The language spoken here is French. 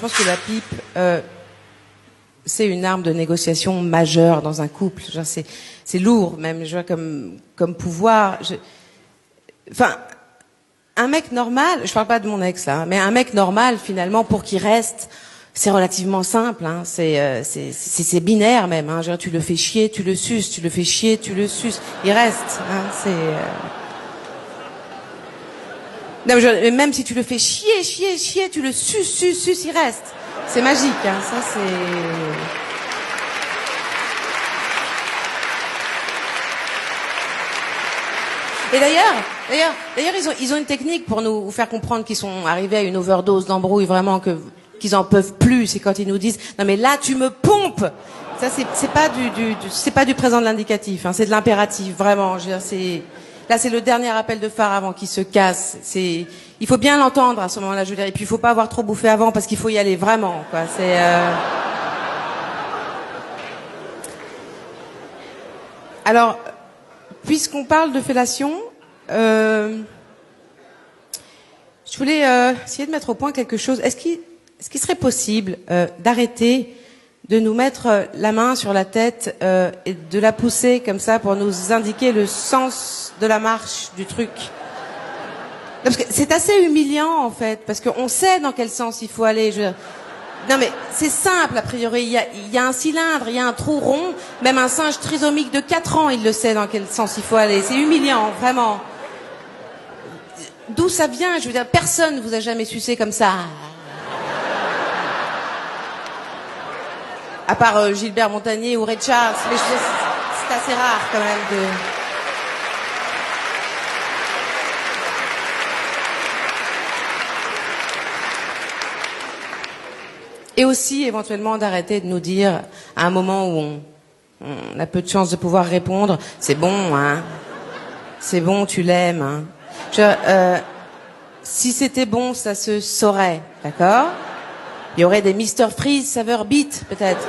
pense que la pipe, c'est une arme de négociation majeure dans un couple. Genre, c'est lourd, même, je vois, comme pouvoir. Enfin, un mec normal, je parle pas de mon ex là, mais un mec normal, finalement, pour qu'il reste, c'est relativement simple. Hein, c'est binaire même. Hein, genre, tu le fais chier, tu le suces, tu le fais chier, tu le suces, il reste. Hein, Non, mais même si tu le fais chier, tu le suces, il reste. C'est magique, hein, ça c'est... Et d'ailleurs, ils ont une technique pour nous faire comprendre qu'ils sont arrivés à une overdose d'embrouille, vraiment qu'ils en peuvent plus. C'est quand ils nous disent non mais là tu me pompes. Ça c'est pas du présent de l'indicatif, hein, c'est de l'impératif, vraiment. Je veux dire, là c'est le dernier appel de phare avant qu'il se casse. Il faut bien l'entendre à ce moment-là, je veux dire. Et puis il faut pas avoir trop bouffé avant parce qu'il faut y aller vraiment, quoi. Alors, puisqu'on parle de fellation, je voulais essayer de mettre au point quelque chose. Est-ce qu'il serait possible d'arrêter de nous mettre la main sur la tête et de la pousser comme ça pour nous indiquer le sens de la marche du truc? Parce que c'est assez humiliant en fait, parce qu'on sait dans quel sens il faut aller. Non mais c'est simple a priori, il y a un cylindre, il y a un trou rond, même un singe trisomique de 4 ans, il le sait dans quel sens il faut aller. C'est humiliant, vraiment. D'où ça vient? Je veux dire, personne ne vous a jamais sucé comme ça. À part Gilbert Montagnier ou Ray Charles, mais c'est assez rare quand même de... Et aussi, éventuellement, d'arrêter de nous dire, à un moment où on a peu de chance de pouvoir répondre, c'est bon, hein. C'est bon, tu l'aimes, hein. Si c'était bon, ça se saurait, d'accord? Il y aurait des Mr. Freeze saveur beat, peut-être.